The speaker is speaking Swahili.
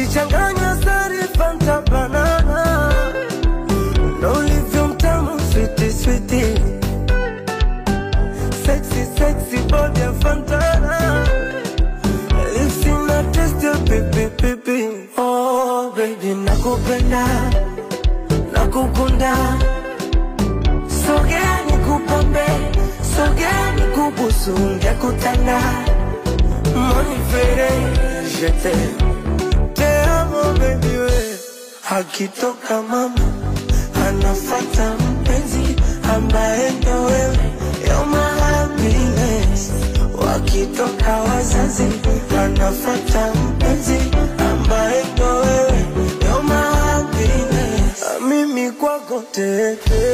ukichanganya sari Fanta banana, na ulivyo mtamu sweetie sweetie, sexy sexy body ya Fantana, lips in a taste ya pipi pipi. Oh baby nakupenda, nakukunda, sogea nikupambe, sogea nikubusu, ngekutanda monifere, je te amo baby we. Akitoka mama anafata mpenzi ambaye ndo wewe, you're my happiness. Wakitoka wazazi anafata mpenzi ambaye ndo wewe, you're my happiness. Mimi kwako tete